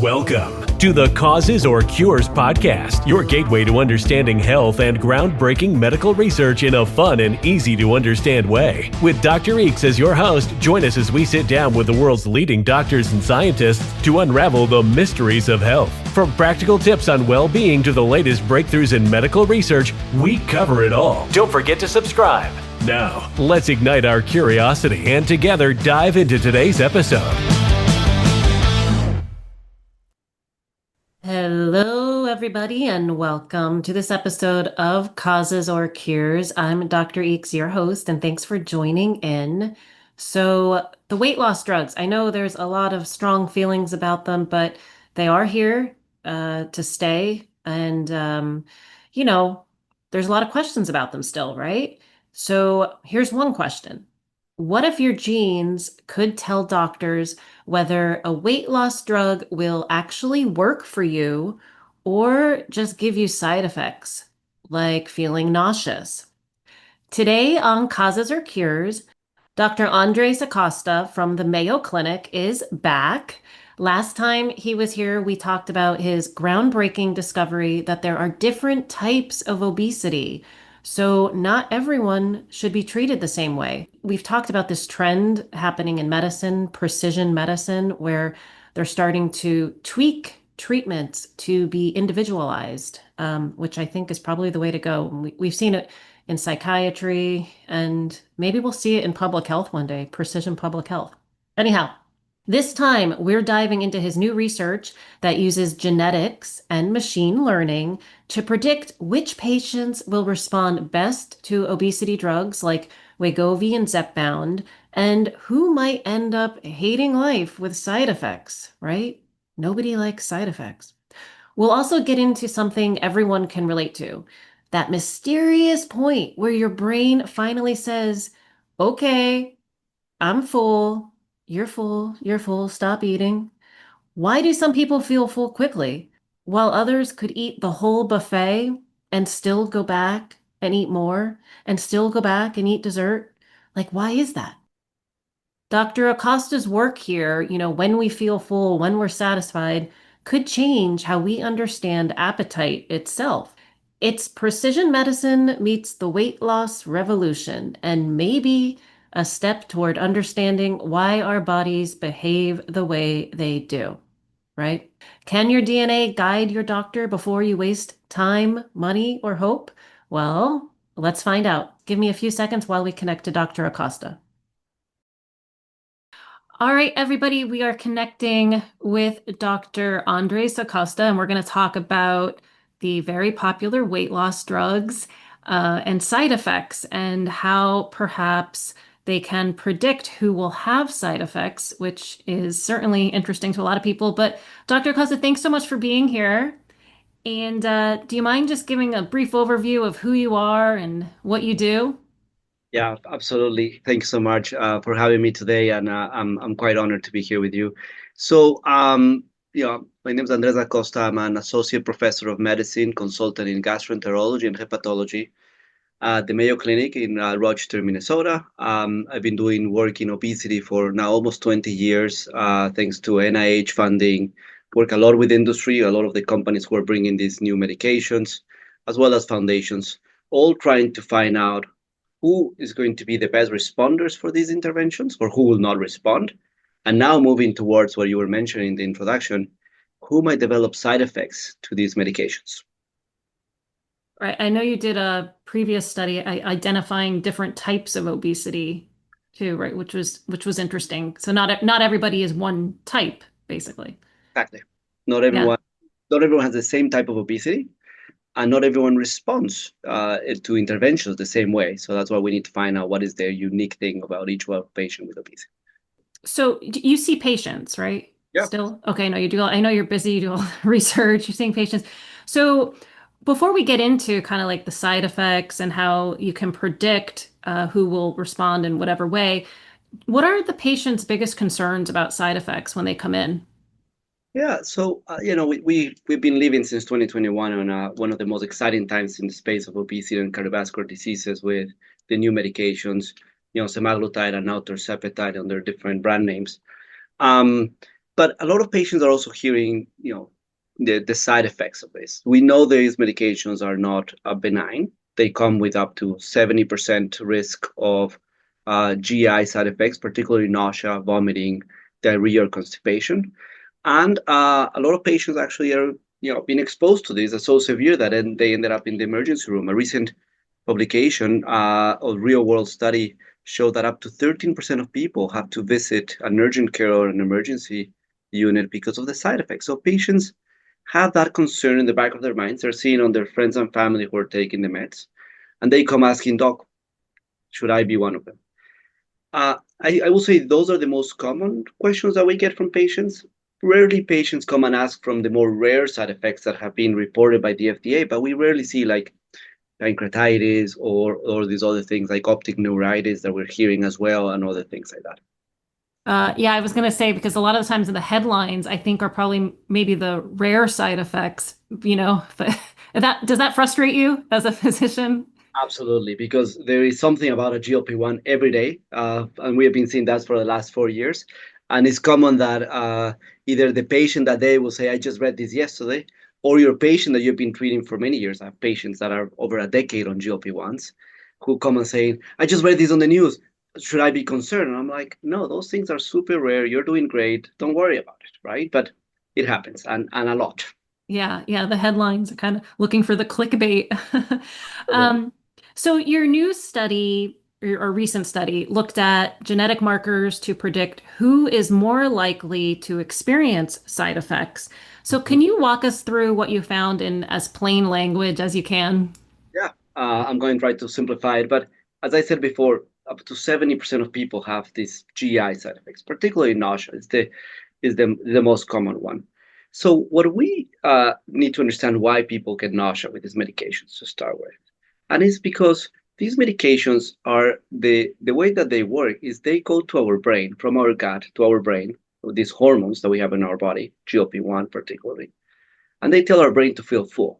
Welcome to the Causes or Cures podcast, your gateway to understanding health and groundbreaking medical research in a fun and easy to understand way. With Dr. Eeks as your host, join us as we sit down with the world's leading doctors and scientists to unravel the mysteries of health. From practical tips on well-being to the latest breakthroughs in medical research, we cover it all. Don't forget to subscribe. Now, let's ignite our curiosity and together dive into today's episode. Hello, everybody, and welcome to this episode of Causes or Cures. I'm Dr. Eeks, your host, and thanks for joining in. So, the weight loss drugs, I know there's a lot of strong feelings about them, but they are here to stay. And, there's a lot of questions about them still, right? So, here's one question. What if your genes could tell doctors whether a weight loss drug will actually work for you or just give you side effects, like feeling nauseous? Today on Causes or Cures, Dr. Acosta from the Mayo Clinic is back. Last time he was here, we talked about his groundbreaking discovery that there are different types of obesity. So not everyone should be treated the same way. We've talked about this trend happening in medicine, precision medicine, where they're starting to tweak treatments to be individualized, which I think is probably the way to go. We've seen it in psychiatry, and maybe we'll see it in public health one day, precision public health. Anyhow, this time we're diving into his new research that uses genetics and machine learning to predict which patients will respond best to obesity drugs like Wegovy and Zepbound, and who might end up hating life with side effects, right? Nobody likes side effects. We'll also get into something everyone can relate to. That mysterious point where your brain finally says, okay, I'm full, you're full, stop eating. Why do some people feel full quickly while others could eat the whole buffet and still go back and eat more and still go back and eat dessert? Like, why is that? Dr. Acosta's work here, when we feel full, when we're satisfied, could change how we understand appetite itself. It's precision medicine meets the weight loss revolution, and maybe a step toward understanding why our bodies behave the way they do, right? Can your DNA guide your doctor before you waste time, money, or hope? Well, let's find out. Give me a few seconds while we connect to Dr. Acosta. All right, everybody, we are connecting with Dr. Acosta, and we're going to talk about the very popular weight loss drugs and side effects and how perhaps they can predict who will have side effects, which is certainly interesting to a lot of people. But Dr. Acosta, thanks so much for being here. And do you mind just giving a brief overview of who you are and what you do? Yeah, absolutely. Thanks so much for having me today, and I'm quite honored to be here with you. So, my name is Andres Acosta. I'm an associate professor of medicine, consultant in gastroenterology and hepatology at the Mayo Clinic in Rochester, Minnesota. I've been doing work in obesity for now almost 20 years, thanks to NIH funding. Work a lot with industry, a lot of the companies who are bringing these new medications, as well as foundations, all trying to find out who is going to be the best responders for these interventions or who will not respond. And now moving towards what you were mentioning in the introduction, who might develop side effects to these medications. Right. I know you did a previous study identifying different types of obesity too, right? Which was interesting. So not everybody is one type, basically. Exactly. Not everyone has the same type of obesity. And not everyone responds to interventions the same way. So that's why we need to find out what is the unique thing about each patient with obesity. So you see patients, right? Yeah. Still? Okay, no, you do. I know you're busy, you do all the research, you're seeing patients. So before we get into kind of like the side effects and how you can predict who will respond in whatever way, what are the patient's biggest concerns about side effects when they come in? Yeah, so we've been living since 2021 on one of the most exciting times in the space of obesity and cardiovascular diseases with the new medications, semaglutide and now tirzepatide under different brand names. But a lot of patients are also hearing, the side effects of this. We know these medications are not benign. They come with up to 70% risk of GI side effects, particularly nausea, vomiting, diarrhea, or constipation. And a lot of patients actually are, being exposed to this are so severe that they ended up in the emergency room. A recent publication of real-world study showed that up to 13% of people have to visit an urgent care or an emergency unit because of the side effects. So patients have that concern in the back of their minds. They're seeing on their friends and family who are taking the meds, and they come asking, Doc, should I be one of them? I will say those are the most common questions that we get from patients. Rarely patients come and ask from the more rare side effects that have been reported by the FDA, but we rarely see like pancreatitis or these other things like optic neuritis that we're hearing as well, and other things like that. Yeah, I was going to say, because a lot of the times in the headlines, I think are probably maybe the rare side effects, but does that frustrate you as a physician? Absolutely, because there is something about a GLP-1 every day, and we have been seeing that for the last 4 years. And it's common that either the patient that day will say, I just read this yesterday, or your patient that you've been treating for many years. I have patients that are over a decade on GLP-1s who come and say, I just read this on the news. Should I be concerned? And I'm like, no, those things are super rare. You're doing great. Don't worry about it, right? But it happens, and a lot. Yeah, the headlines are kind of looking for the clickbait. So your new study or recent study looked at genetic markers to predict who is more likely to experience side effects. So can you walk us through what you found in as plain language as you can? Yeah, I'm going to try to simplify it, but as I said before, up to 70% of people have these GI side effects, particularly nausea is the most common one. So what we need to understand why people get nausea with these medications to start with, and it's because these medications are the way that they work is they go to our brain from our gut to our brain, these hormones that we have in our body, GLP-1 particularly, and they tell our brain to feel full.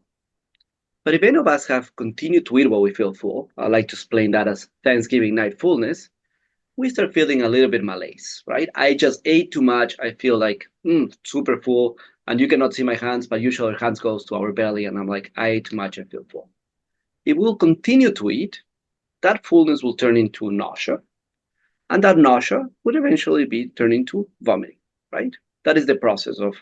But if any of us have continued to eat while we feel full, I like to explain that as Thanksgiving night fullness, we start feeling a little bit malaise, right? I just ate too much. I feel like super full, and you cannot see my hands, but usually our hands goes to our belly, and I'm like, I ate too much. I feel full. If we'll continue to eat, that fullness will turn into nausea, and that nausea would eventually be turned into vomiting, right? That is the process of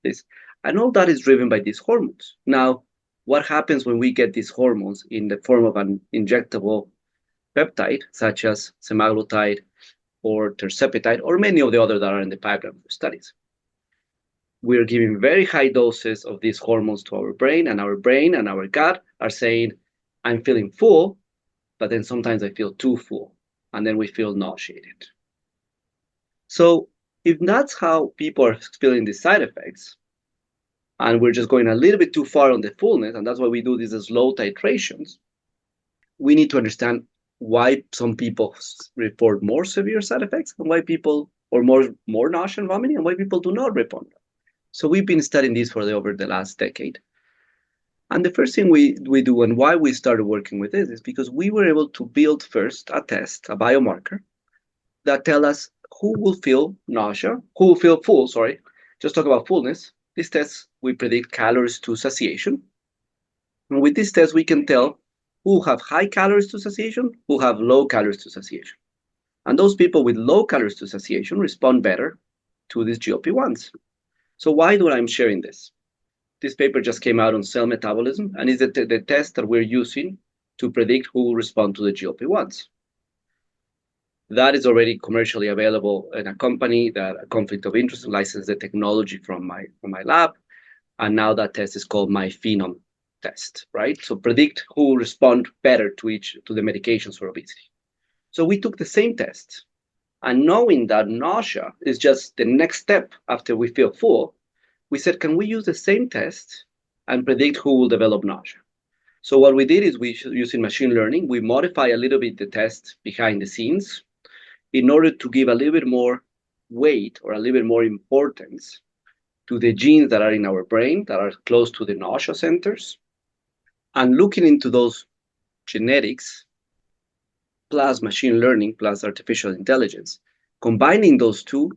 this, and all that is driven by these hormones. Now, what happens when we get these hormones in the form of an injectable peptide, such as semaglutide or tirzepatide, or many of the other that are in the pipeline for studies? We're giving very high doses of these hormones to our brain and our gut are saying, I'm feeling full, but then sometimes I feel too full, and then we feel nauseated. So if that's how people are feeling these side effects, and we're just going a little bit too far on the fullness, and that's why we do these slow titrations, we need to understand why some people report more severe side effects and why people, or more nausea and vomiting, and why people do not report them. So we've been studying this over the last decade. And the first thing we do, and why we started working with this, is because we were able to build first a test, a biomarker, that tell us who will feel nausea, who will feel full, sorry, just talk about fullness. This test, we predict calories to satiation. And with this test, we can tell who have high calories to satiation, who have low calories to satiation. And those people with low calories to satiation respond better to these GLP-1s. So why do I'm sharing this? This paper just came out on cell metabolism, and is the test that we're using to predict who will respond to the GLP-1s. That is already commercially available in a company that a conflict of interest licensed the technology from my lab, and now that test is called MyPhenom test, right? So predict who will respond better to the medications for obesity. So we took the same test, and knowing that nausea is just the next step after we feel full, we said, can we use the same test and predict who will develop nausea? So what we did is using machine learning, we modify a little bit the test behind the scenes in order to give a little bit more weight or a little bit more importance to the genes that are in our brain that are close to the nausea centers. And looking into those genetics, plus machine learning, plus artificial intelligence, combining those two,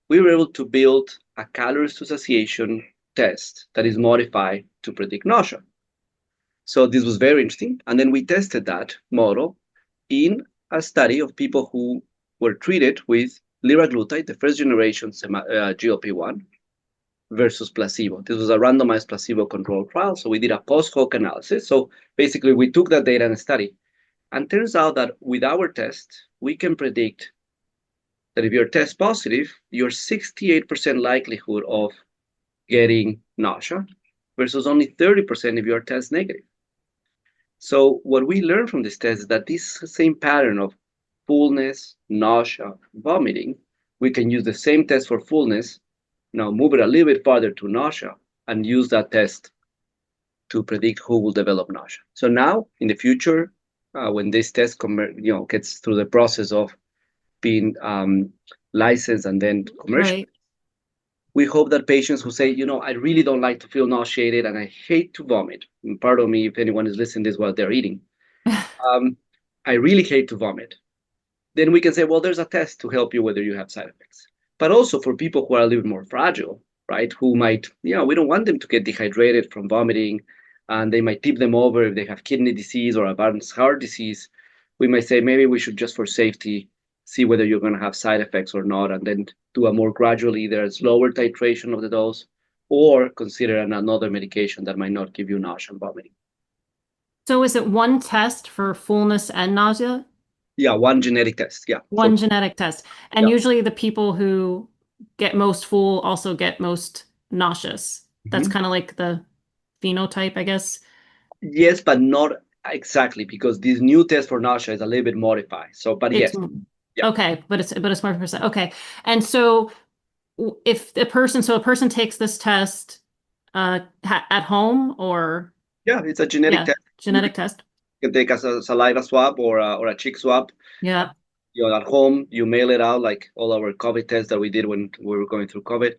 we were able to build a calories to satiation test that is modified to predict nausea. So this was very interesting. And then we tested that model in a study of people who were treated with liraglutide, the first generation GLP-1, versus placebo. This was a randomized placebo-controlled trial. So we did a post-hoc analysis. So basically, we took that data and study. And turns out that with our test, we can predict that if you're test positive, you're 68% likelihood of getting nausea versus only 30% if you're test negative. So what we learned from this test is that this same pattern of fullness, nausea, vomiting, we can use the same test for fullness, now move it a little bit farther to nausea, and use that test to predict who will develop nausea. So now, in the future, when this test gets through the process of being licensed and then commercial, Right. we hope that patients who say, I really don't like to feel nauseated and I hate to vomit. And pardon me if anyone is listening to this while they're eating. I really hate to vomit. Then we can say, well, there's a test to help you whether you have side effects. But also for people who are a little bit more fragile, right? Who might, we don't want them to get dehydrated from vomiting, and they might tip them over if they have kidney disease or advanced heart disease. We might say maybe we should just for safety see whether you're going to have side effects or not, and then do a more gradual, either a slower titration of the dose, or consider another medication that might not give you nausea and vomiting. So is it one test for fullness and nausea? Yeah, one genetic test. Yeah. One genetic test. And Yeah. usually the people who get most full also get most nauseous. That's kind of like the phenotype, I guess. Yes, but not exactly, because this new test for nausea is a little bit modified. So, but It's yes, yeah. okay, but it's more percent. Okay. And so if a person takes this test at home or Yeah, it's a genetic test. genetic test. You can take a saliva swab or a cheek swab. Yeah. At home, you mail it out like all our COVID tests that we did when we were going through COVID.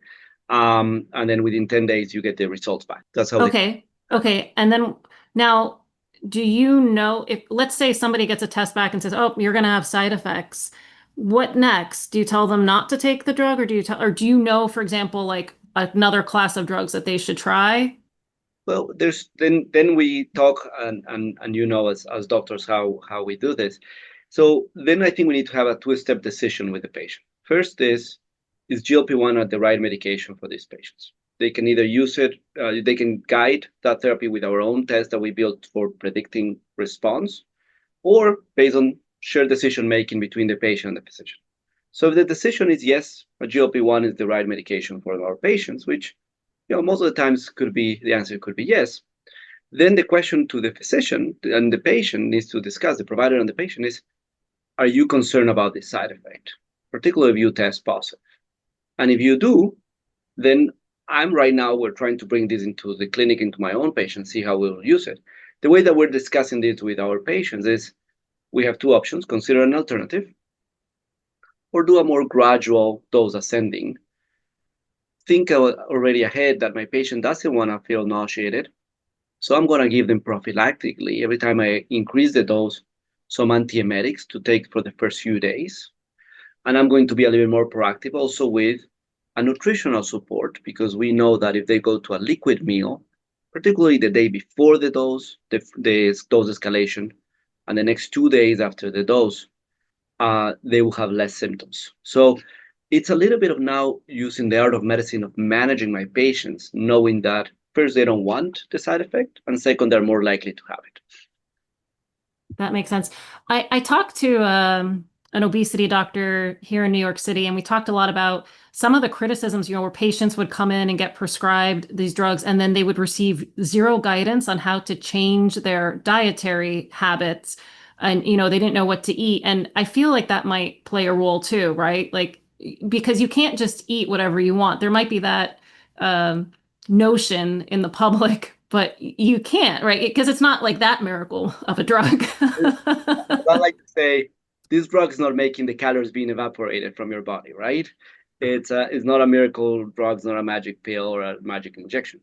And then within 10 days, you get the results back. That's how Okay. Okay. And then now, do you know if, let's say somebody gets a test back and says, "Oh, you're going to have side effects." What next? Do you tell them not to take the drug, or do you know, for example, like another class of drugs that they should try? Well, there's then we talk and as doctors how we do this. So then I think we need to have a two-step decision with the patient. First is GLP-1 the right medication for these patients? They can either use it, they can guide that therapy with our own test that we built for predicting response, or based on shared decision making between the patient and the physician. So if the decision is yes, a GLP-1 is the right medication for our patients, which most of the times the answer could be yes. Then the question to the physician and the patient needs to discuss, the provider and the patient is, are you concerned about this side effect, particularly if you test positive? And if you do, then we're trying to bring this into the clinic, into my own patients, see how we'll use it. The way that we're discussing this with our patients is we have two options: consider an alternative, or do a more gradual dose ascending. Think already ahead that my patient doesn't want to feel nauseated. So I'm going to give them prophylactically, every time I increase the dose, some antiemetics to take for the first few days. And I'm going to be a little bit more proactive also with a nutritional support, because we know that if they go to a liquid meal, particularly the day before the dose, the dose escalation, and the next 2 days after the dose, they will have less symptoms. So it's a little bit of now using the art of medicine of managing my patients, knowing that first, they don't want the side effect, and second, they're more likely to have it. That makes sense. I talked to an obesity doctor here in New York City, and we talked a lot about some of the criticisms, where patients would come in and get prescribed these drugs, and then they would receive zero guidance on how to change their dietary habits. And, they didn't know what to eat. And I feel like that might play a role too, right? Like, because you can't just eat whatever you want. There might be that notion in the public, but you can't, right? Because it's not like that miracle of a drug. I like to say this drug is not making the calories being evaporated from your body, right? It's not a miracle drug, it's not a magic pill or a magic injection.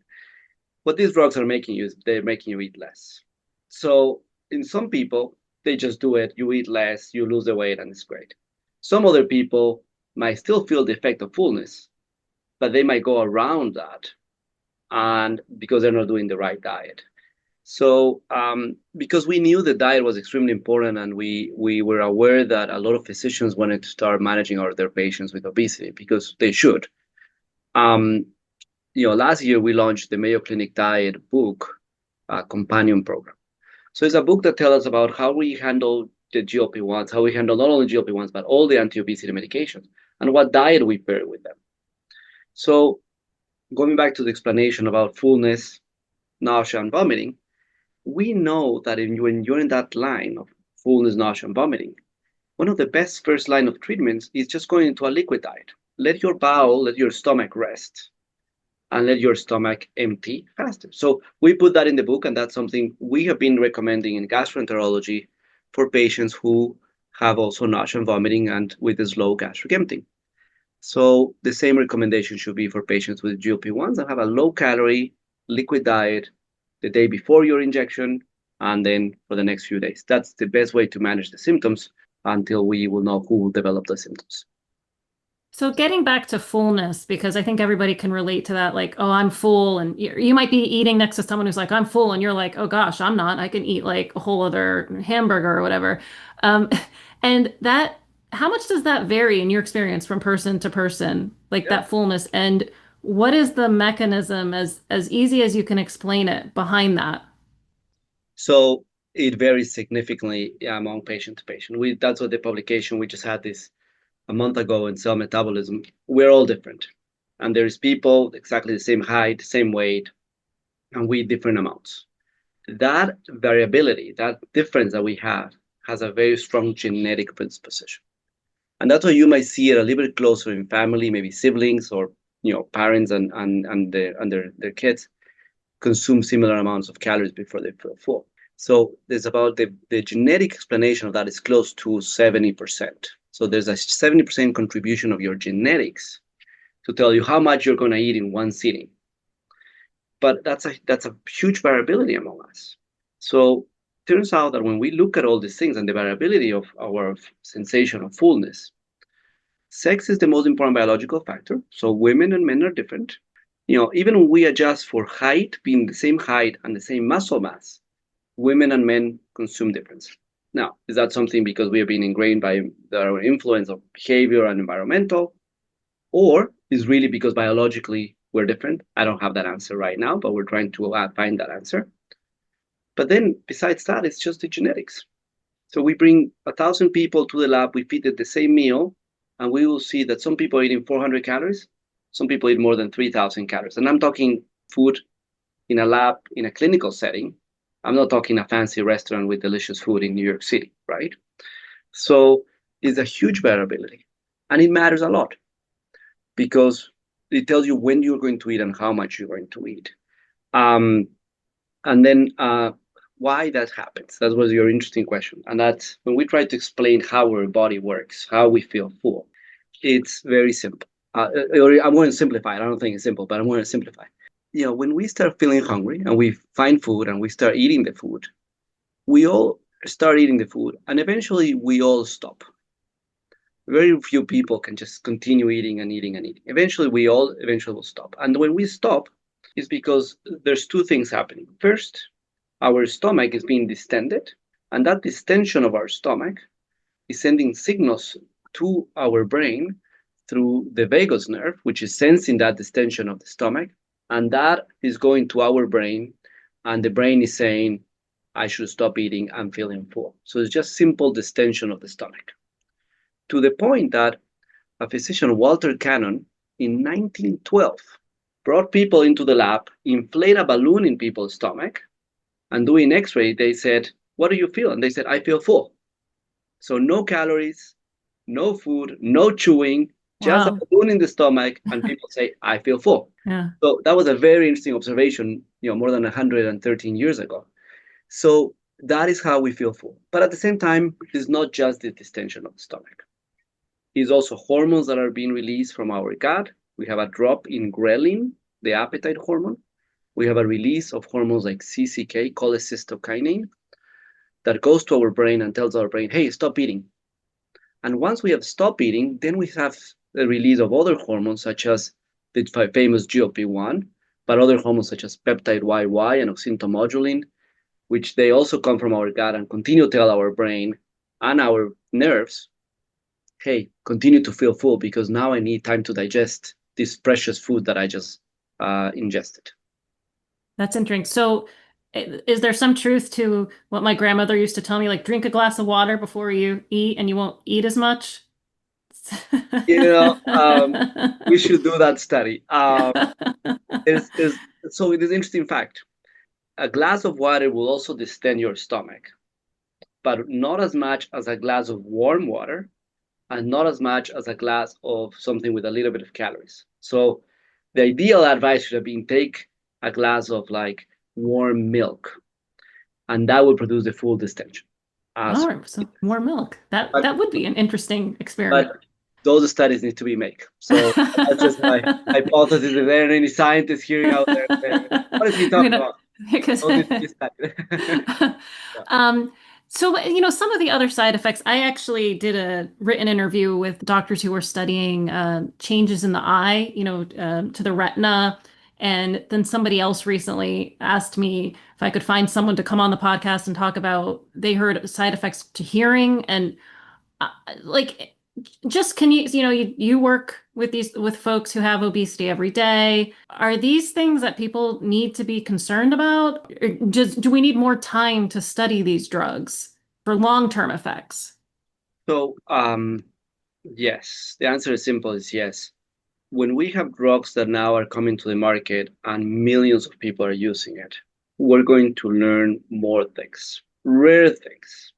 What these drugs are making you is they're making you eat less. So in some people, they just do it, you eat less, you lose the weight, and it's great. Some other people, might still feel the effect of fullness, but they might go around that, and because they're not doing the right diet. So because we knew the diet was extremely important, and we were aware that a lot of physicians wanted to start managing their patients with obesity because they should. Um, last year we launched the Mayo Clinic Diet book companion program. So it's a book that tells us about how we handle the GLP-1s, how we handle not only GLP-1s, but all the anti-obesity medications, and what diet we pair with them. So going back to the explanation about fullness, nausea, and vomiting, we know that when you're in that line of fullness, nausea, and vomiting, one of the best first line of treatments is just going into a liquid diet. Let your stomach rest, and let your stomach empty faster. So we put that in the book, and that's something we have been recommending in gastroenterology for patients who have also nausea and vomiting and with a slow gastric emptying. So the same recommendation should be for patients with GLP-1s that have a low-calorie liquid diet the day before your injection and then for the next few days. That's the best way to manage the symptoms until we will know who will develop the symptoms. So getting back to fullness, because I think everybody can relate to that, like, oh, I'm full. And you might be eating next to someone who's like, I'm full. And you're like, oh gosh, I'm not. I can eat like a whole other hamburger or whatever. Um, and that, how much does that vary in your experience from person to person, like Yeah. that fullness? And what is the mechanism, as easy as you can explain it, behind that? So it varies significantly among patient to patient. That's what the publication we just had this a month ago in Cell Metabolism. We're all different, and there's people exactly the same height, same weight, and we different amounts. That variability, that difference that we have, has a very strong genetic predisposition, and that's why you might see it a little bit closer in family, maybe siblings or parents and their kids consume similar amounts of calories before they feel full. So there's about the genetic explanation of that is close to 70%. So there's a 70% contribution of your genetics to tell you how much you're going to eat in one sitting. But that's a huge variability among us. So it turns out that when we look at all these things and the variability of our sensation of fullness, sex is the most important biological factor. So women and men are different. Even when we adjust for height, being the same height and the same muscle mass, women and men consume difference. Now, is that something because we have been ingrained by our influence of behavior and environmental, or is really because biologically we're different? I don't have that answer right now, but we're trying to find that answer. But then besides that, it's just the genetics. So we bring 1,000 people to the lab, we feed it the same meal, and we will see that some people are eating 400 calories, some people eat more than 3,000 calories. And I'm talking food in a lab, in a clinical setting. I'm not talking a fancy restaurant with delicious food in New York City, right? So it's a huge variability. And it matters a lot because it tells you when you're going to eat and how much you're going to eat. And then why that happens. That was your interesting question. And that's when we try to explain how our body works, how we feel full. It's very simple. I'm going to simplify it. I don't think it's simple, but I'm going to simplify. When we start feeling hungry and we find food and we start eating the food, we all start eating the food and eventually we all stop. Very few people can just continue eating and eating and eating. Eventually will stop. And when we stop, it's because there's two things happening. First, our stomach is being distended, and that distension of our stomach is sending signals to our brain through the vagus nerve, which is sensing that distension of the stomach. And that is going to our brain, and the brain is saying, I should stop eating, I'm feeling full. So it's just simple distension of the stomach. To the point that a physician, Walter Cannon, in 1912, brought people into the lab, inflate a balloon in people's stomach, and doing x-ray, they said, what do you feel? And they said, I feel full. So no calories, no food, no chewing, just a balloon in the stomach, and people say, I feel full. Yeah. So that was a very interesting observation, more than 113 years ago. So that is how we feel full. But at the same time, it's not just the distension of the stomach. It's also hormones that are being released from our gut. We have a drop in ghrelin, the appetite hormone. We have a release of hormones like CCK, cholecystokinin, that goes to our brain and tells our brain, hey, stop eating. And once we have stopped eating, then we have the release of other hormones, such as the famous GLP-1, but other hormones such as peptide YY and oxyntomodulin, which they also come from our gut and continue to tell our brain and our nerves, hey, continue to feel full because now I need time to digest this precious food that I just ingested. That's interesting. So is there some truth to what my grandmother used to tell me, like drink a glass of water before you eat and you won't eat as much? You know, we should do that study. So it is interesting fact. A glass of water will also distend your stomach, but not as much as a glass of warm water and not as much as a glass of something with a little bit of calories. So the ideal advice should have been take a glass of like warm milk, and that will produce the full distension. Oh, so more milk. That would be an interesting experiment. But those studies need to be made. So that's just my hypothesis. If there are any scientists hearing out there, what is he talking about? Because so, some of the other side effects, I actually did a written interview with doctors who were studying changes in the eye, to the retina. And then somebody else recently asked me if I could find someone to come on the podcast and talk about, they heard side effects to hearing. And like, just can you work with folks who have obesity every day. Are these things that people need to be concerned about? Or do we need more time to study these drugs for long-term effects? So, yes, the answer is simple, is yes. When we have drugs that now are coming to the market and millions of people are using it, we're going to learn more things, rare things.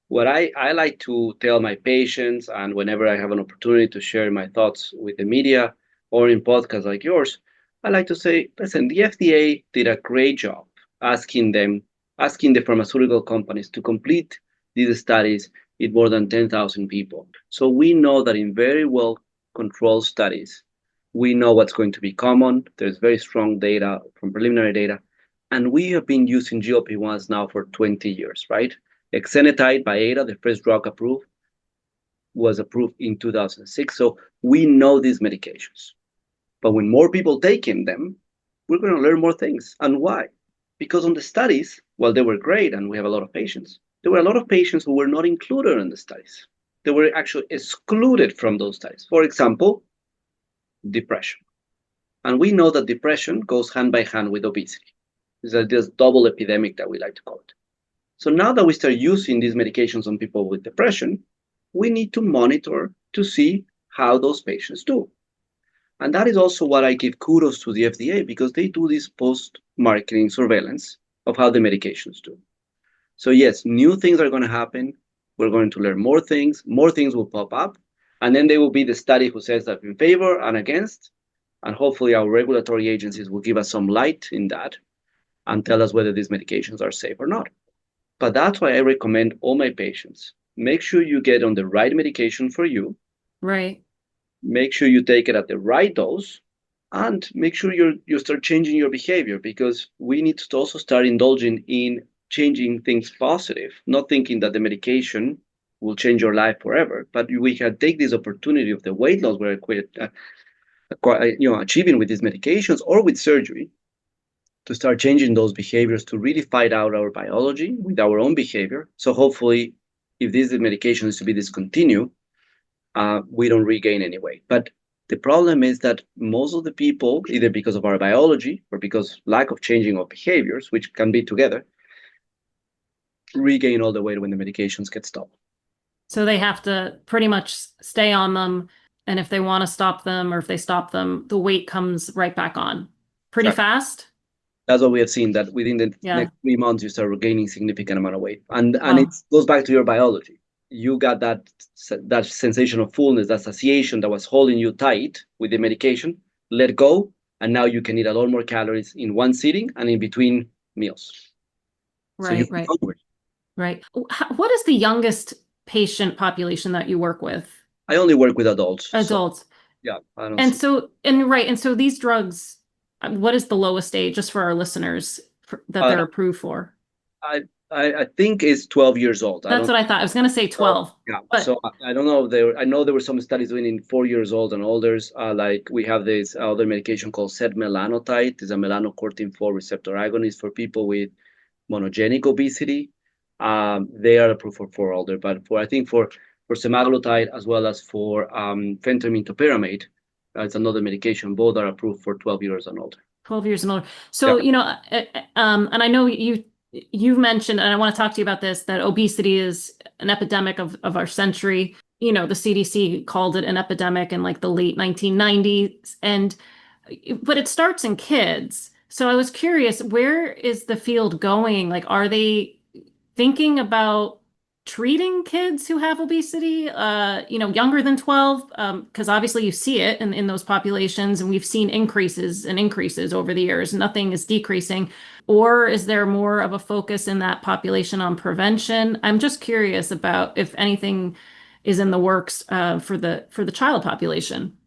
What I like to tell my patients, and whenever I have an opportunity to share my thoughts with the media or in podcasts like yours, I like to say, listen, the FDA did a great job asking the pharmaceutical companies to complete these studies in more than 10,000 people. So we know that in very well controlled studies, we know what's going to be common. There's very strong data from preliminary data. And we have been using GLP-1s now for 20 years, right? Exenatide by Ada, the first drug approved, was approved in 2006. So we know these medications. But when more people taking them, we're going to learn more things. And why? Because on the studies, well, they were great and we have a lot of patients. There were a lot of patients who were not included in the studies. They were actually excluded from those studies. For example, depression. And we know that depression goes hand by hand with obesity. It's this double epidemic that we like to call it. So now that we start using these medications on people with depression, we need to monitor to see how those patients do. And that is also what I give kudos to the FDA, because they do this post-marketing surveillance of how the medications do. So yes, new things are going to happen. We're going to learn more things will pop up, and then there will be the study who says that in favor and against, and hopefully our regulatory agencies will give us some light in that and tell us whether these medications are safe or not. But that's why I recommend all my patients, make sure you get on the right medication for you. Right. Make sure you take it at the right dose, and make sure you start changing your behavior, because we need to also start indulging in changing things positive, not thinking that the medication will change your life forever. But we can take this opportunity of the weight loss we're achieving with these medications or with surgery, to start changing those behaviors, to really fight out our biology with our own behavior. So hopefully, if this medication is to be discontinued, we don't regain any weight. But the problem is that most of the people, either because of our biology or because lack of changing of behaviors, which can be together, regain all the weight when the medications get stopped. So they have to pretty much stay on them. And if they want to stop them, or if they stop them, the weight comes right back on pretty fast. That's what we have seen, that within the next 3 months, you start regaining significant amount of weight. And it goes back to your biology. You got that sensation of fullness, that satiation that was holding you tight with the medication, let go, and now you can eat a lot more calories in one sitting and in between meals. Right, so right. What is the youngest patient population that you work with? I only work with adults. Adults. So, yeah. And so these drugs, what is the lowest age, just for our listeners, that they're approved for? I think it's 12 years old. That's what I thought. I was going to say 12. Yeah. But So I don't know. I know there were some studies doing in 4 years old and older. Like we have this other medication called setmelanotide. It's a melanocortin 4 receptor agonist for people with monogenic obesity. They are approved for older, but I think for semaglutide as well as for phentermine topiramate, it's another medication. Both are approved for 12 years and older. 12 years and older. So, Yeah. and I know you've mentioned, and I want to talk to you about this, that obesity is an epidemic of our century. The CDC called it an epidemic in like the late 1990s, but it starts in kids. So I was curious, where is the field going? Like, are they thinking about treating kids who have obesity, younger than 12? Because obviously you see it in those populations, and we've seen increases and increases over the years. Nothing is decreasing. Or is there more of a focus in that population on prevention? I'm just curious about if anything is in the works for the child population.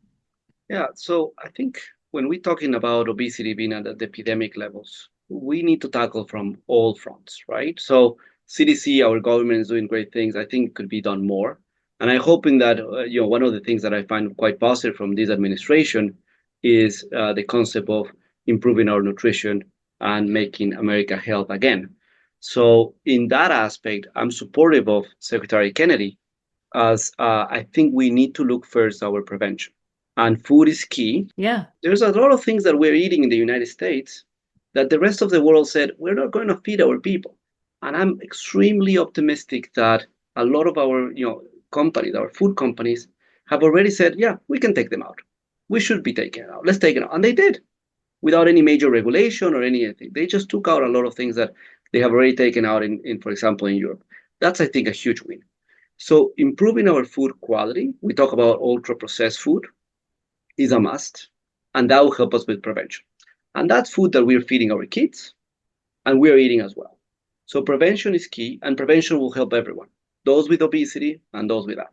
Yeah. So I think when we're talking about obesity being at the epidemic levels, we need to tackle from all fronts, right? So CDC, our government is doing great things. I think it could be done more. And I'm hoping that, one of the things that I find quite positive from this administration is the concept of improving our nutrition and making America health again. So in that aspect, I'm supportive of Secretary Kennedy, as I think we need to look first our prevention. And food is key. Yeah. There's a lot of things that we're eating in the United States that the rest of the world said, we're not going to feed our people. And I'm extremely optimistic that a lot of our companies, our food companies, have already said, yeah, we can take them out. We should be taking it out. Let's take it out. And they did, without any major regulation or anything. They just took out a lot of things that they have already taken out in for example, in Europe. That's, I think, a huge win. So improving our food quality, we talk about ultra processed food, is a must, and that will help us with prevention. And that's food that we're feeding our kids, and we're eating as well. So prevention is key, and prevention will help everyone, those with obesity and those without.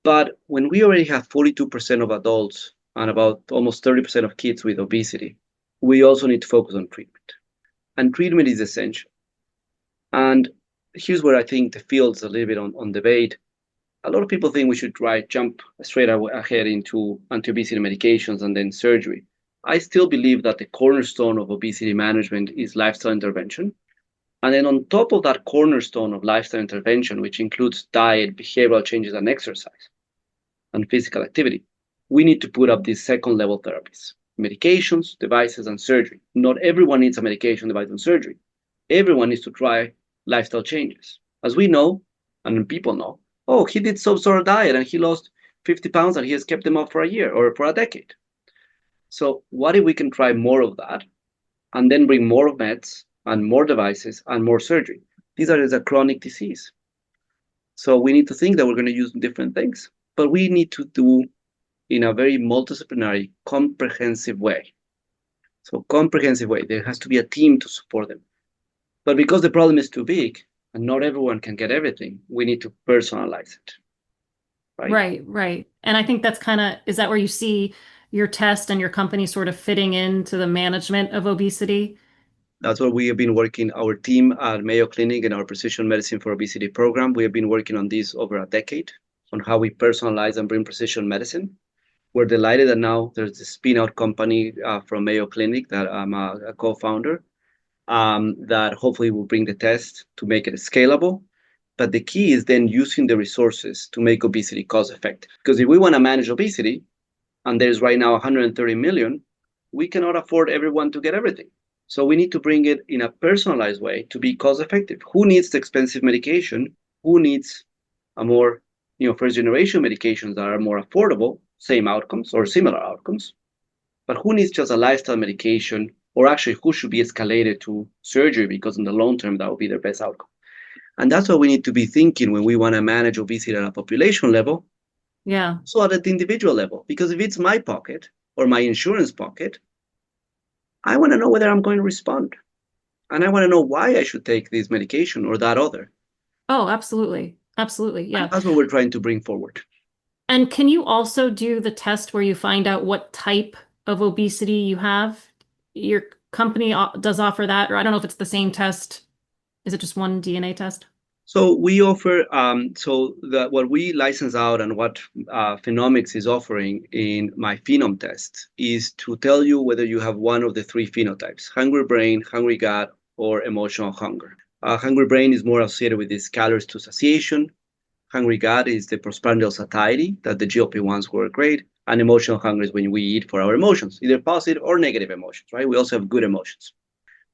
But when we already have 42% of adults and about almost 30% of kids with obesity, we also need to focus on treatment. And treatment is essential. And here's where I think the field's a little bit on debate. A lot of people think we should jump straight ahead into anti-obesity medications and then surgery. I still believe that the cornerstone of obesity management is lifestyle intervention. And then on top of that cornerstone of lifestyle intervention, which includes diet, behavioral changes, and exercise, and physical activity, we need to put up these second level therapies, medications, devices, and surgery. Not everyone needs a medication, device, and surgery. Everyone needs to try lifestyle changes. As we know, and people know, oh, he did some sort of diet and he lost 50 pounds and he has kept them off for a year or for a decade. So what if we can try more of that and then bring more meds and more devices and more surgery? These are a chronic disease. So we need to think that we're going to use different things, but we need to do in a very multidisciplinary, comprehensive way. So comprehensive way, there has to be a team to support them. But because the problem is too big and not everyone can get everything, we need to personalize it. Right. And I think that's is that where you see your test and your company sort of fitting into the management of obesity? That's what we have been working, our team at Mayo Clinic and our Precision Medicine for Obesity program. We have been working on this over a decade on how we personalize and bring precision medicine. We're delighted that now there's this spin-out company from Mayo Clinic that I'm a co-founder, that hopefully will bring the test to make it scalable. But the key is then using the resources to make obesity cost effective. Because if we want to manage obesity, and there's right now 130 million, we cannot afford everyone to get everything. So we need to bring it in a personalized way to be cost effective. Who needs the expensive medication? Who needs a more, first generation medications that are more affordable, same outcomes or similar outcomes? But who needs just a lifestyle medication, or actually who should be escalated to surgery because in the long term, that will be their best outcome? And that's what we need to be thinking when we want to manage obesity at a population level. Yeah. So at the individual level, because if it's my pocket or my insurance pocket, I want to know whether I'm going to respond. And I want to know why I should take this medication or that other. Oh, absolutely. Absolutely. Yeah. And that's what we're trying to bring forward. And can you also do the test where you find out what type of obesity you have? Your company does offer that, or I don't know if it's the same test Is it just one DNA test? So we offer, what we license out and what Phenomics is offering in my phenome test is to tell you whether you have one of the three phenotypes: hungry brain, hungry gut, or emotional hunger. Hungry brain is more associated with these calories to satiation. Hungry gut is the postprandial satiety that the GLP-1s work great. And emotional hunger is when we eat for our emotions, either positive or negative emotions, right? We also have good emotions.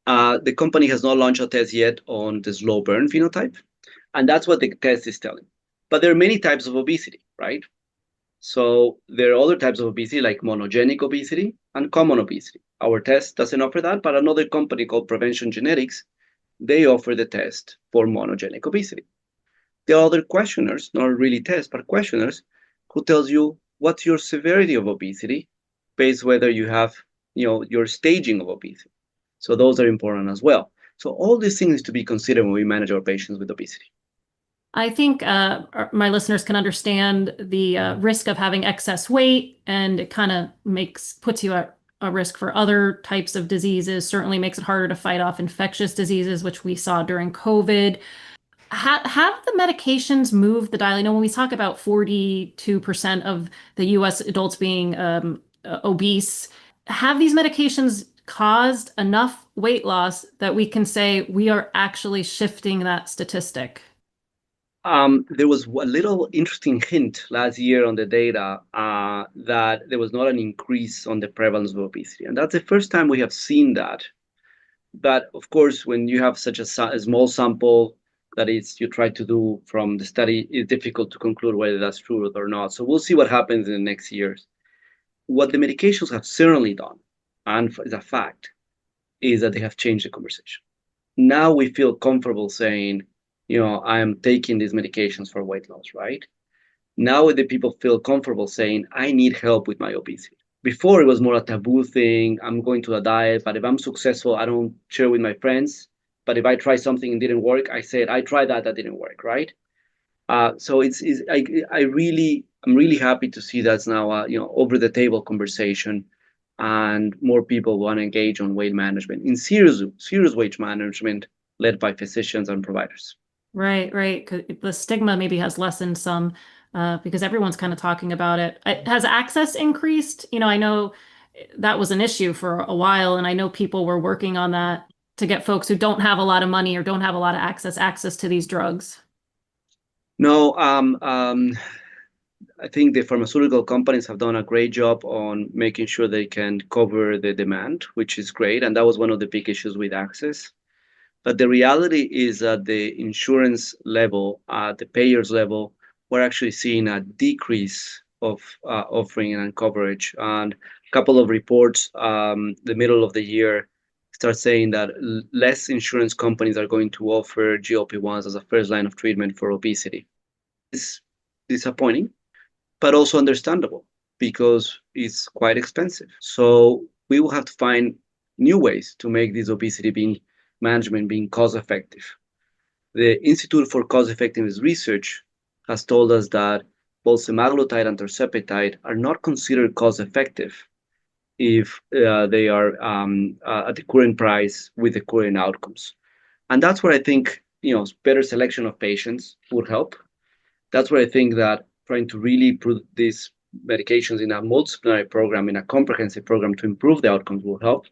The company has not launched a test yet on the slow burn phenotype. And that's what the test is telling. But there are many types of obesity, right? So there are other types of obesity like monogenic obesity and common obesity. Our test doesn't offer that, but another company called Prevention Genetics, they offer the test for monogenic obesity. There are other questionnaires, not really tests, but questionnaires who tells you what's your severity of obesity based whether you have, your staging of obesity. So those are important as well. So all these things to be considered when we manage our patients with obesity. I think my listeners can understand the risk of having excess weight, and it kind of puts you at a risk for other types of diseases, certainly makes it harder to fight off infectious diseases, which we saw during COVID. Have the medications moved the dial? I know when we talk about 42% of the US adults being obese, have these medications caused enough weight loss that we can say we are actually shifting that statistic? There was a little interesting hint last year on the data that there was not an increase on the prevalence of obesity. And that's the first time we have seen that. But of course, when you have such a small sample that you try to do from the study, it's difficult to conclude whether that's true or not. So we'll see what happens in the next years. What the medications have certainly done, and is a fact, is that they have changed the conversation. Now we feel comfortable saying, I am taking these medications for weight loss, right? Now the people feel comfortable saying, I need help with my obesity. Before it was more a taboo thing. I'm going to a diet, but if I'm successful, I don't share with my friends. But if I try something and didn't work, I said, I tried that didn't work, right? So I'm really happy to see that's now over the table conversation, and more people want to engage on weight management, in serious weight management led by physicians and providers. Right, right. 'Cause the stigma maybe has lessened some because everyone's kind of talking about it. Has access increased? I know that was an issue for a while, and I know people were working on that to get folks who don't have a lot of money or don't have a lot of access to these drugs. No, I think the pharmaceutical companies have done a great job on making sure they can cover the demand, which is great. And that was one of the big issues with access. But the reality is that the insurance level, the payers level, we're actually seeing a decrease of offering and coverage. And a couple of reports, the middle of the year, start saying that less insurance companies are going to offer GLP-1s as a first line of treatment for obesity. It's disappointing, but also understandable because it's quite expensive. So we will have to find new ways to make this obesity management being cost effective. The Institute for Cost Effectiveness Research has told us that both semaglutide and tirzepatide are not considered cost effective if they are at the current price with the current outcomes. And that's where I think better selection of patients would help. That's where I think that trying to really put these medications in a multidisciplinary program, in a comprehensive program to improve the outcomes will help.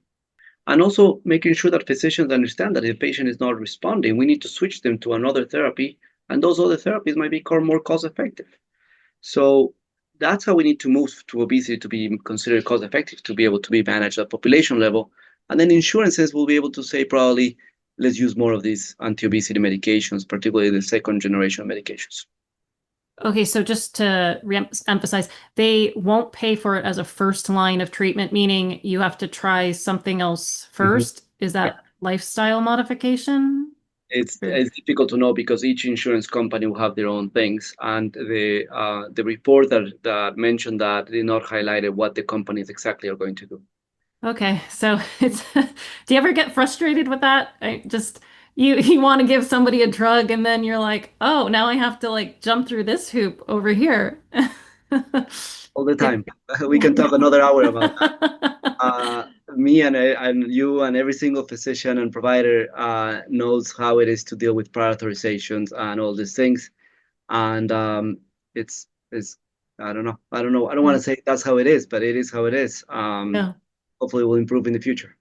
And also making sure that physicians understand that if the patient is not responding, we need to switch them to another therapy, and those other therapies might become more cost effective. So that's how we need to move to obesity to be considered cost effective, to be able to be managed at population level. And then insurances will be able to say, probably, let's use more of these anti-obesity medications, particularly the second generation medications. Okay, so just to emphasize, they won't pay for it as a first line of treatment, meaning you have to try something else first. Is that lifestyle modification? It's difficult to know because each insurance company will have their own things, and the report that mentioned that did not highlight what the companies exactly are going to do. Okay, so it's do you ever get frustrated with that? You want to give somebody a drug and then you're like, oh, now I have to like jump through this hoop over here. All the time. We can talk another hour about that. me and you and every single physician and provider knows how it is to deal with prior authorizations and all these things. And it's I don't know. I don't know. I don't want Yeah. to say that's how it is, but it is how it is. Yeah. Hopefully, it will improve in the future.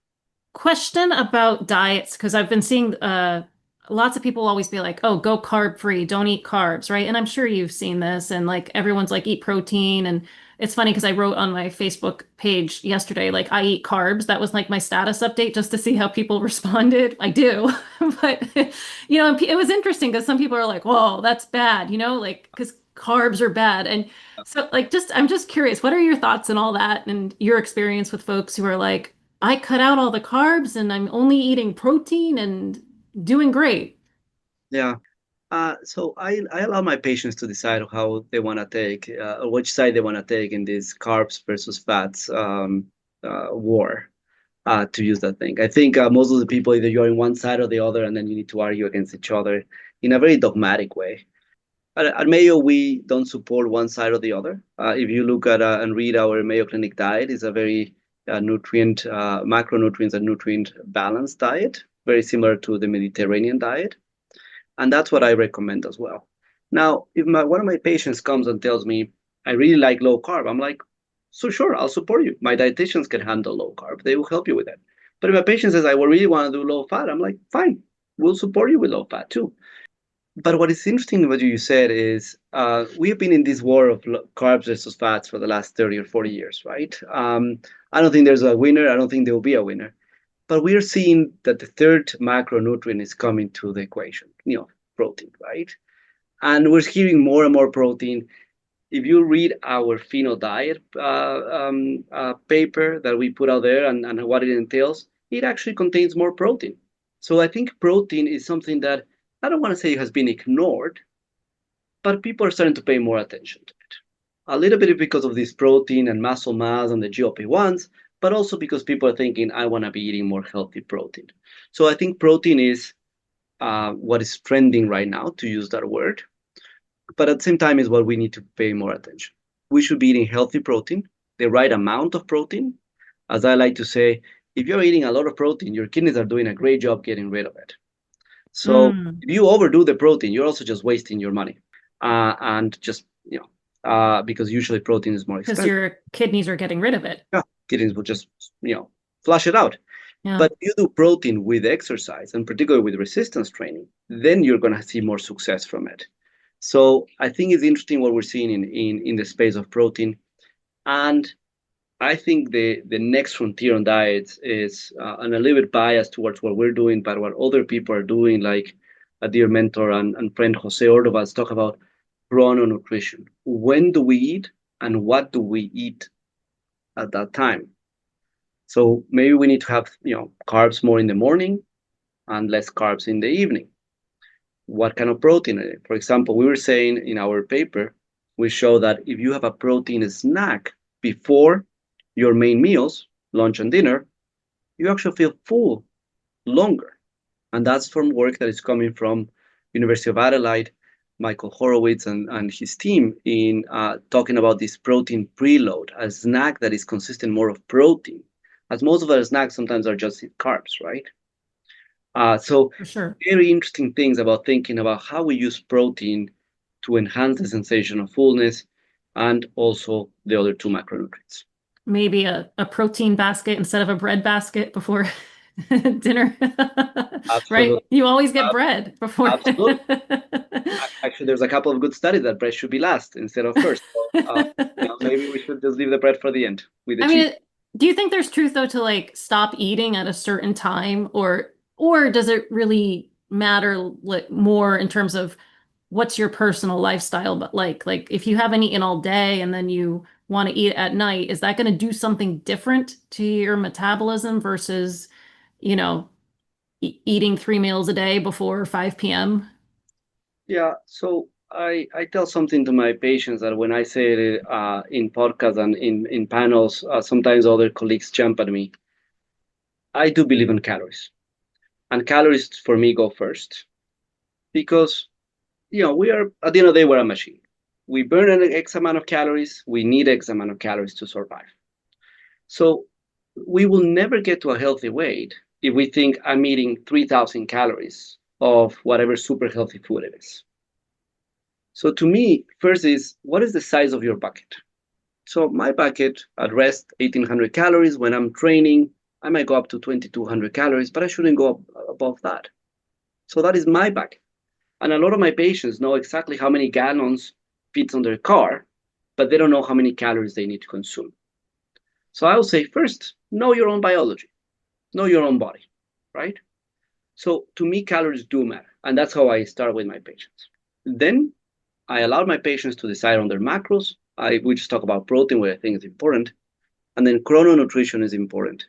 Question about diets, because I've been seeing lots of people always be like, oh, go carb free, don't eat carbs, right? And I'm sure you've seen this, and like everyone's like, eat protein. And it's funny because I wrote on my Facebook page yesterday, like, I eat carbs. That was like my status update just to see how people responded. I do. But, it was interesting because some people are like, whoa, that's bad, like, because carbs are bad. And so, like, I'm just curious, what are your thoughts and all that and your experience with folks who are like, I cut out all the carbs and I'm only eating protein and doing great. Yeah. So I allow my patients to decide how they want to take, or which side they want to take in this carbs versus fats war. To use that thing, I think most of the people, either you're in one side or the other, and then you need to argue against each other in a very dogmatic way. At Mayo, we don't support one side or the other. If you look at and read our Mayo Clinic diet, it's a very macronutrients and nutrient balanced diet, very similar to the Mediterranean diet. And that's what I recommend as well. Now, if one of my patients comes and tells me, I really like low carb, I'm like, so sure, I'll support you. My dietitians can handle low carb. They will help you with that. But if my patient says, I really want to do low fat, I'm like, fine, we'll support you with low fat too. But what is interesting what you said is we have been in this war of carbs versus fats for the last 30 or 40 years, right? I don't think there's a winner. I don't think there will be a winner. But we're seeing that the third macronutrient is coming to the equation, protein, right? And we're hearing more and more protein. If you read our Pheno diet paper that we put out there and what it entails, it actually contains more protein. So I think protein is something that I don't want to say has been ignored, but people are starting to pay more attention to it. A little bit because of this protein and muscle mass and the GLP-1s, but also because people are thinking, I want to be eating more healthy protein. So I think protein is what is trending right now, to use that word. But at the same time is what we need to pay more attention. We should be eating healthy protein, the right amount of protein. As I like to say, if you're eating a lot of protein, your kidneys are doing a great job getting rid of it. So Mm, if you overdo the protein, you're also just wasting your money. And just, because usually protein is more because expensive. your kidneys are getting rid of it. Yeah, kidneys will just, flush it out. Yeah. But if you do protein with exercise, and particularly with resistance training, then you're going to see more success from it. So I think it's interesting what we're seeing in the space of protein. And I think the next frontier on diets is, and a little bit biased towards what we're doing, but what other people are doing, like a dear mentor and friend Jose Ordovas talk about chrononutrition. When do we eat and what do we eat at that time? So maybe we need to have, carbs more in the morning and less carbs in the evening. What kind of protein? For example, we were saying in our paper, we show that if you have a protein snack before your main meals, lunch and dinner, you actually feel full longer. And that's from work that is coming from University of Adelaide, Michael Horowitz and his team in talking about this protein preload, a snack that is consistent more of protein, as most of our snacks sometimes are just carbs, right? So For sure. very interesting things about thinking about how we use protein to enhance the sensation of fullness and also the other two macronutrients. Maybe a protein basket instead of a bread basket before dinner. Right? Absolutely. You always get Uh, bread before. Absolutely. Actually, there's a couple of good studies that bread should be last instead of first. So, maybe we should just leave the bread for the end with the I cheese. mean, do you think there's truth though to like stop eating at a certain time or does it really matter like more in terms of what's your personal lifestyle but like if you haven't eaten all day and then you want to eat at night, is that going to do something different to your metabolism versus, you know, eating 3 meals a day before 5 p.m.? Yeah, so I tell something to my patients that when I say it in podcasts and in panels, sometimes other colleagues jump at me. I do believe in calories, and calories for me go first because we are at the end of the day we're a machine. We burn an X amount of calories. We need X amount of calories to survive. So we will never get to a healthy weight if we think I'm eating 3,000 calories of whatever super healthy food it is. So to me, first is, what is the size of your bucket? So my bucket at rest, 1,800 calories. When I'm training, I might go up to 2,200 calories, but I shouldn't go up above that. So that is my bucket. And a lot of my patients know exactly how many gallons fits on their car, but they don't know how many calories they need to consume. So I will say, first, know your own biology, know your own body, right? So to me, calories do matter. And that's how I start with my patients. Then I allow my patients to decide on their macros. We just talk about protein, what I think is important. And then chrononutrition is important.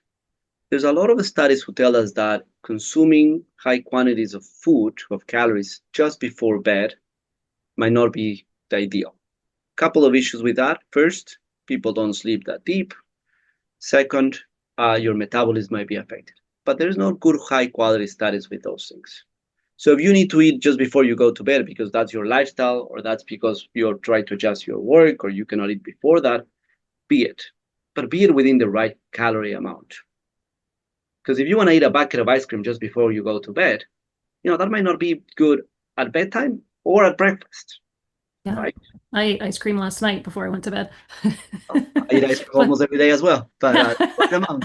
There's a lot of studies who tell us that consuming high quantities of food, of calories, just before bed might not be the ideal. Couple of issues with that. First, people don't sleep that deep. Second, your metabolism might be affected. But there's no good high quality studies with those things. So if you need to eat just before you go to bed because that's your lifestyle, or that's because you're trying to adjust your work, or you cannot eat before that, be it. But be it within the right calorie amount. Because if you want to eat a bucket of ice cream just before you go to bed, that might not be good at bedtime or at breakfast. Yeah. Right? I ate ice cream last night before I went to bed. I eat ice cream almost every day as well, but right amount.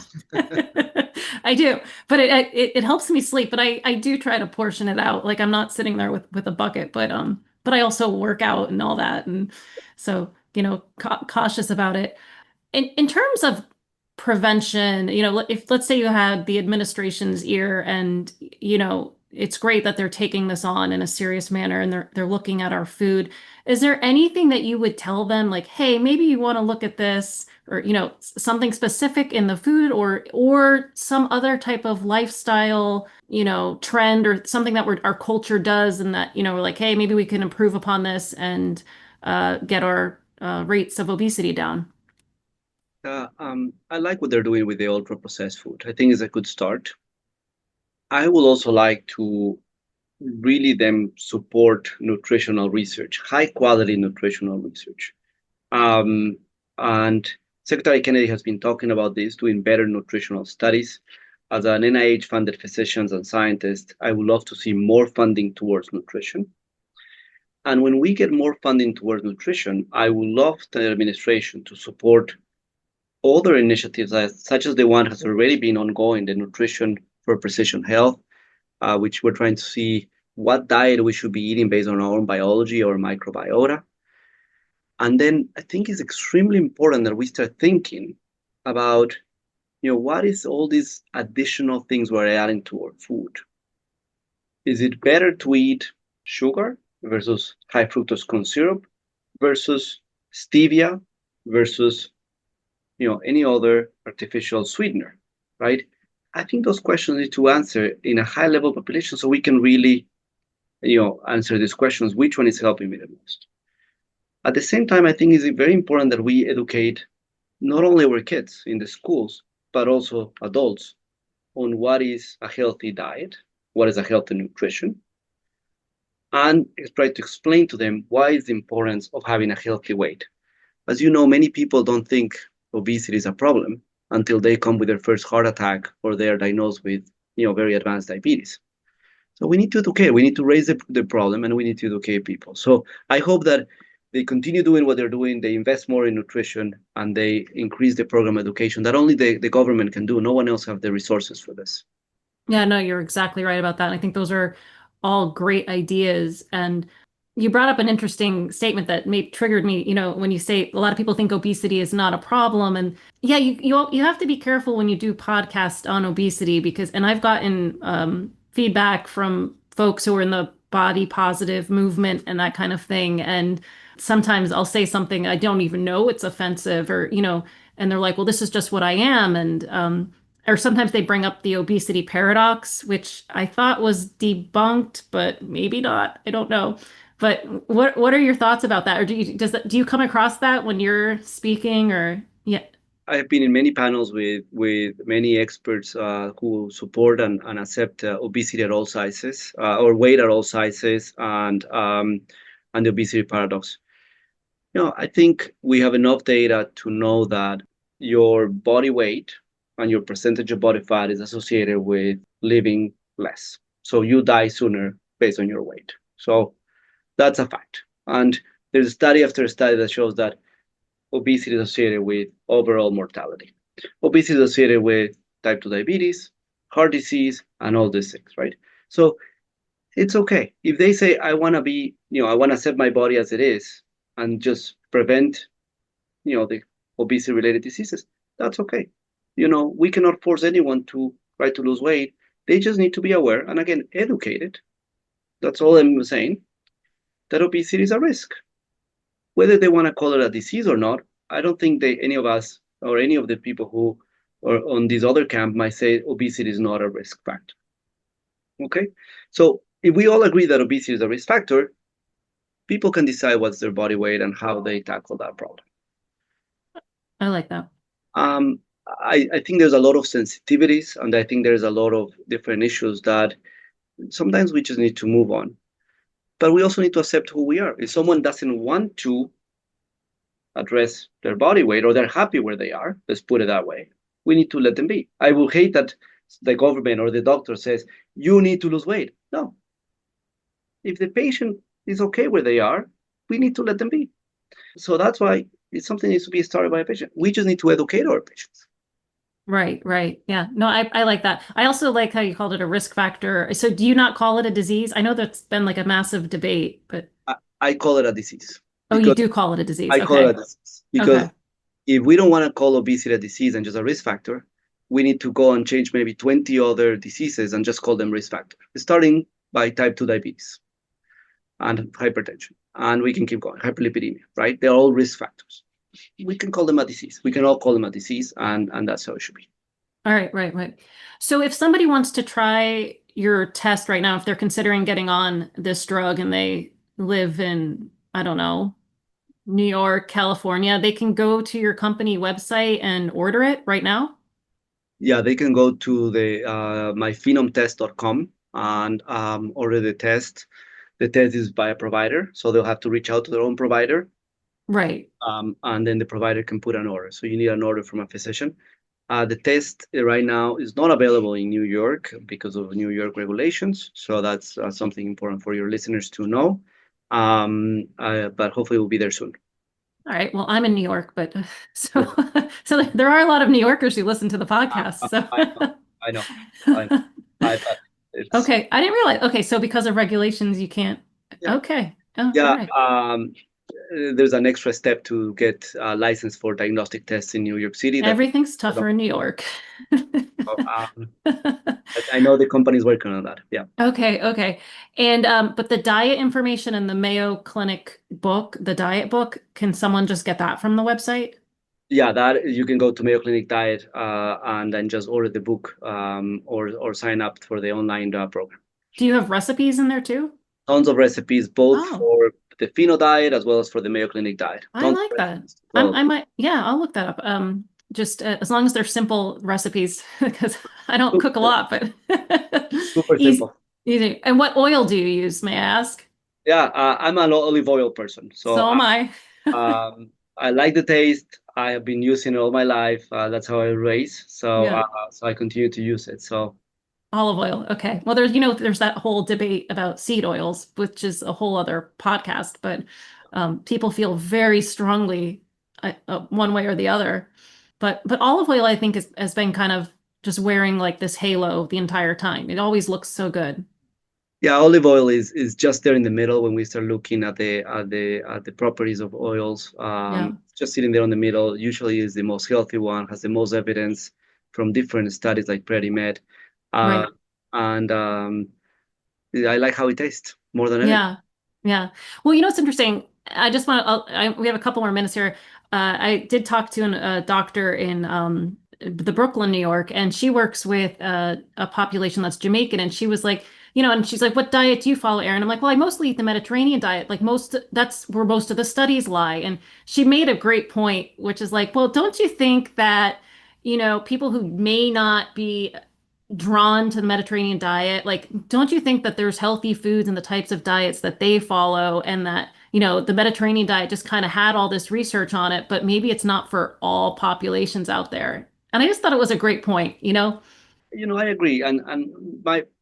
I do, but it helps me sleep. But I do try to portion it out. Like I'm not sitting there with a bucket, but I also work out and all that, and so cautious about it. In terms of prevention, if let's say you had the administration's ear and, it's great that they're taking this on in a serious manner and they're looking at our food. Is there anything that you would tell them like, hey, maybe you want to look at this or, something specific in the food or some other type of lifestyle, trend or something that our culture does and that, we're like, hey, maybe we can improve upon this and get our rates of obesity down? I like what they're doing with the ultra processed food. I think it's a good start. I would also like to really them support nutritional research, high quality nutritional research. And Secretary Kennedy has been talking about this, doing better nutritional studies. As an NIH funded physician and scientist, I would love to see more funding towards nutrition. And when we get more funding towards nutrition, I would love the administration to support other initiatives such as the one has already been ongoing, the Nutrition for Precision Health, which we're trying to see what diet we should be eating based on our own biology or microbiota. And then I think it's extremely important that we start thinking about, what is all these additional things we're adding to our food? Is it better to eat sugar versus high fructose corn syrup versus stevia versus any other artificial sweetener, right? I think those questions need to answer in a high level population so we can really, answer these questions. Which one is helping me the most? At the same time, I think it's very important that we educate not only our kids in the schools, but also adults on what is a healthy diet, what is a healthy nutrition, and try to explain to them why is the importance of having a healthy weight. As you know, many people don't think obesity is a problem until they come with their first heart attack or they are diagnosed with, very advanced diabetes. So we need to educate. We need to raise the problem, and we need to educate people. So I hope that they continue doing what they're doing. They invest more in nutrition, and they increase the program education that only the government can do. No one else have the resources for this. Yeah, no, you're exactly right about that. And I think those are all great ideas. And you brought up an interesting statement that triggered me, when you say a lot of people think obesity is not a problem. And yeah, you have to be careful when you do podcasts on obesity and I've gotten feedback from folks who are in the body positive movement and that kind of thing. And sometimes I'll say something I don't even know it's offensive or, and they're like, well, this is just what I am. And or sometimes they bring up the obesity paradox, which I thought was debunked, but maybe not. I don't know. But what are your thoughts about that? Or do you come across that when you're speaking or yeah? I have been in many panels with many experts who support and accept obesity at all sizes or weight at all sizes and the obesity paradox. I think we have enough data to know that your body weight and your percentage of body fat is associated with living less. So you die sooner based on your weight. So that's a fact. And there's study after study that shows that obesity is associated with overall mortality. Obesity is associated with type 2 diabetes, heart disease, and all these things, right? So it's okay. If they say, I want to be, I want to accept my body as it is and just prevent, the obesity related diseases, that's okay. We cannot force anyone to try to lose weight. They just need to be aware and again, educated. That's all I'm saying, that obesity is a risk. Whether they want to call it a disease or not, I don't think any of us or any of the people who are on this other camp might say obesity is not a risk factor. Okay, so if we all agree that obesity is a risk factor, people can decide what's their body weight and how they tackle that problem. I like that. I think there's a lot of sensitivities, and I think there's a lot of different issues that sometimes we just need to move on. But we also need to accept who we are. If someone doesn't want to address their body weight or they're happy where they are, let's put it that way, we need to let them be. I will hate that the government or the doctor says, you need to lose weight. No. If the patient is okay where they are, we need to let them be. So that's why it's something that needs to be started by a patient. We just need to educate our patients. Right, right. Yeah. No, I like that. I also like how you called it a risk factor. So do you not call it a disease? I know that's been like a massive debate, but I call it a disease. Oh, you do call it a disease. I call it a disease because Okay. if we don't want to call obesity a disease and just a risk factor, we need to go and change maybe 20 other diseases and just call them risk factor, starting by type 2 diabetes and hypertension. And we can keep going, hyperlipidemia, right? They're all risk factors. We can call them a disease. We can all call them a disease, and that's how it should be. All right, right. So if somebody wants to try your test right now, if they're considering getting on this drug and they live in, I don't know, New York, California, they can go to your company website and order it right now? Yeah, they can go to the myphenomtest.com and order the test. The test is by a provider, so they'll have to reach out to their own provider. Right. And then the provider can put an order. So you need an order from a physician. The test right now is not available in New York because of New York regulations. So that's something important for your listeners to know. But hopefully we'll be there soon. All right. Well, I'm in New York, but so there are a lot of New Yorkers who listen to the podcast. So I know. Okay, I didn't realize. Okay, so because of regulations, you can't. Yeah. Okay. Oh, Yeah. all right. There's an extra step to get a license for diagnostic tests in New York City. Everything's tougher in New York. I know the company's working on that. Yeah. Okay. And but the diet information in the Mayo Clinic book, the diet book, can someone just get that from the website? Yeah, that you can go to Mayo Clinic Diet and then just order the book or sign up for the online program. Do you have recipes in there too? Tons of recipes, both for the Pheno diet as well as for the Mayo Clinic diet. I like that. I might, yeah, I'll look that up. Just as long as they're simple recipes, because I don't cook a lot, but super simple. Easy. And what oil do you use, may I ask? Yeah, I'm an olive oil person. So am I. I like the taste. I have been using it all my life. That's how I raise. So so I continue to use it. So olive oil. Okay. Well, there's that whole debate about seed oils, which is a whole other podcast, but people feel very strongly one way or the other. But olive oil, I think, has been kind of just wearing like this halo the entire time. It always looks so good. Yeah, olive oil is just there in the middle when we start looking at the properties of oils. Just sitting there in the middle usually is the most healthy one, has the most evidence from different studies like PreDiMed. Right. And I like how it tastes more than anything. Yeah. Well, it's interesting. I just want to, we have a couple more minutes here. I did talk to a doctor in the Brooklyn, New York, and she works with a population that's Jamaican. And she was like, and she's like, what diet do you follow, Erin? I'm like, well, I mostly eat the Mediterranean diet. Like that's where most of the studies lie. And she made a great point, which is like, well, don't you think that, people who may not be drawn to the Mediterranean diet, like, don't you think that there's healthy foods and the types of diets that they follow, and that, the Mediterranean diet just kind of had all this research on it, but maybe it's not for all populations out there. And I just thought it was a great point, you know? I agree, and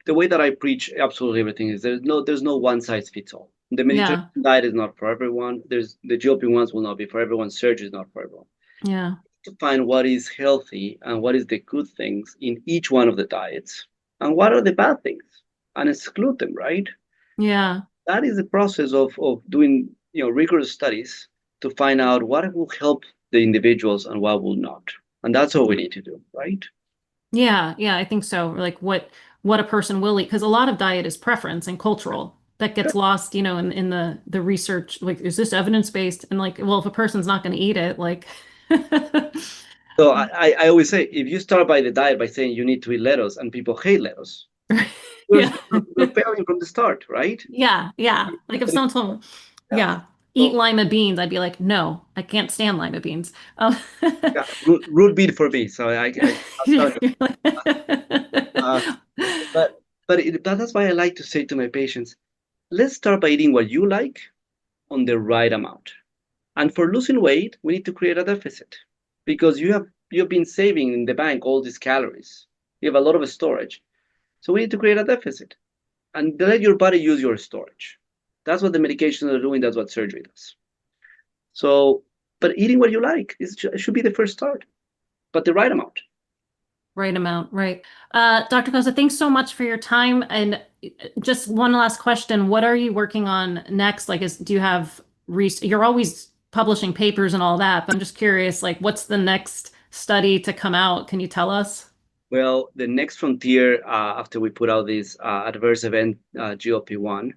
the way that I preach absolutely everything is there's no one size fits all. The Yeah. Mediterranean diet is not for everyone. There's the GLP-1s will not be for everyone. Surgery is not for everyone. Yeah. To find what is healthy and what is the good things in each one of the diets, and what are the bad things, and exclude them. Right. Yeah. That is the process of doing rigorous studies to find out what will help the individuals and what will not, and that's what we need to do. Right. Yeah, yeah, I think so. Like what a person will eat, because a lot of diet is preference and cultural. That gets lost, in the research. Like, is this evidence-based? And like, well, if a person's not going to eat it, like, So I always say, if you start by the diet by saying you need to eat lettuce and people hate lettuce, we're, yeah, we're failing from the start, right? yeah, yeah. Like if someone told me, Yeah. yeah, eat So lima beans, I'd be like, no, I can't stand lima beans. Oh. yeah, root beer for me. So I'm telling you. Uh, but that's why I like to say to my patients, let's start by eating what you like on the right amount. And for losing weight, we need to create a deficit because you've been saving in the bank all these calories. You have a lot of storage. So we need to create a deficit and let your body use your storage. That's what the medications are doing. That's what surgery does. So, but eating what you like should be the first start, but the right amount. Right amount, right. Dr. Costa, thanks so much for your time. And just one last question. What are you working on next? Like, do you have, you're always publishing papers and all that, but I'm just curious, like, what's the next study to come out? Can you tell us? Well, the next frontier after we put out this adverse event GLP-1,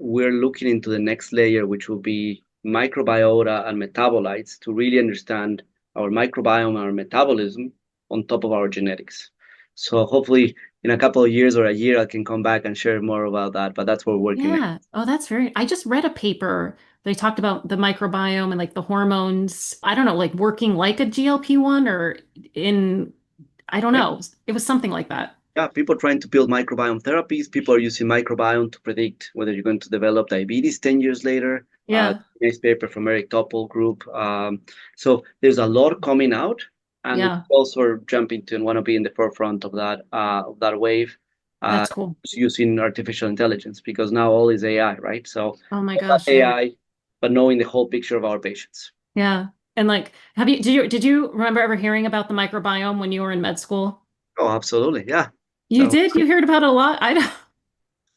we're looking into the next layer, which will be microbiota and metabolites to really understand our microbiome, our metabolism on top of our genetics. So hopefully in a couple of years or a year, I can come back and share more about that. But that's what we're working next. Yeah. Oh, I just read a paper. They talked about the microbiome and like the hormones. I don't know, like working like a GLP-1 or in, I don't Yeah, know. It was something like that. yeah, people trying to build microbiome therapies. People are using microbiome to predict whether you're going to develop diabetes 10 years later. Yeah. Nice paper from Eric Topol group. So there's a lot coming out, and we Yeah. also are jumping to and want to be in the forefront of that wave, uh, That's cool. using artificial intelligence because now all is AI, right? So Oh my all that gosh, yeah. AI, but knowing the whole picture of our patients. Yeah. And like, did you remember ever hearing about the microbiome when you were in med school? Oh, absolutely, yeah. You So did? You heard about it a lot?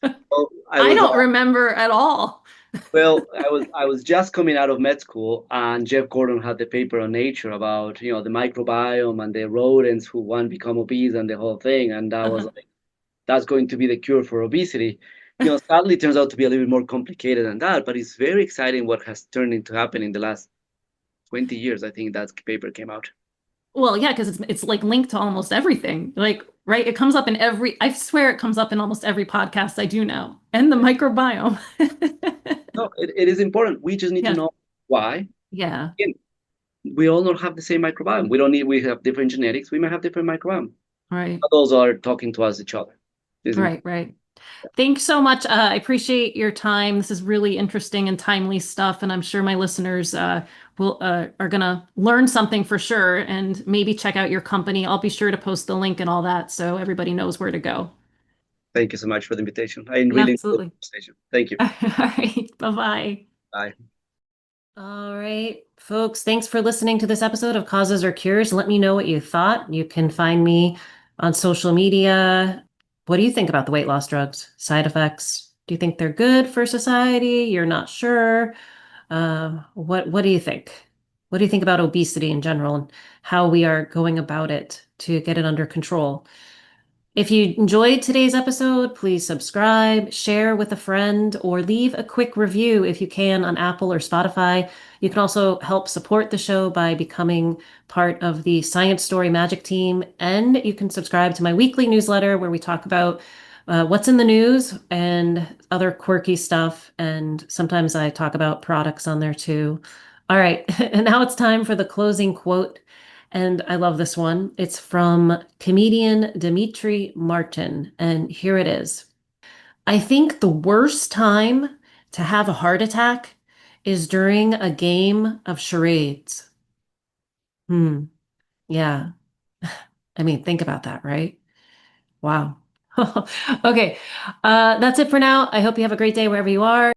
well, I I was don't remember at all. Well, I was just coming out of med school, and Jeff Gordon had the paper on Nature about the microbiome and the rodents who want to become obese and the whole thing, and that was Uh-huh. like that's going to be the cure for obesity. Sadly, it turns out to be a little bit more complicated than that, but it's very exciting what has turned into happen in the last 20 years. I think that paper came out. Well, yeah, because it's like linked to almost everything. Like, right? It comes up in I swear it comes up in almost every podcast I do now. And the microbiome. No, it is important. We just need to Yeah. know why. Yeah. Again, we all don't have the same microbiome. We don't need. We have different genetics. We might have different microbiome. Right. But those are talking to us each other. Isn't Right. Right. Thanks so much. I appreciate your time. This is really interesting and timely stuff, and I'm sure my listeners will are gonna learn something for sure, and maybe check out your company. I'll be sure to post the link and all that, so everybody knows where to go. Thank you so much for the invitation. I really enjoyed the Absolutely. conversation. Thank you. All right. Bye-bye. Bye. All right, folks, thanks for listening to this episode of Causes or Cures. Let me know what you thought. You can find me on social media. What do you think about the weight loss drugs? Side effects? Do you think they're good for society? You're not sure? What do you think? What do you think about obesity in general and how we are going about it to get it under control? If you enjoyed today's episode, please subscribe, share with a friend, or leave a quick review if you can on Apple or Spotify. You can also help support the show by becoming part of the Science Story Magic team, and you can subscribe to my weekly newsletter where we talk about what's in the news and other quirky stuff. And sometimes I talk about products on there too. All right, and now it's time for the closing quote. And I love this one. It's from comedian Dimitri Martin. And here it is. I think the worst time to have a heart attack is during a game of charades. Hmm. Yeah. I mean, think about that, right? Wow. Okay. That's it for now. I hope you have a great day wherever you are.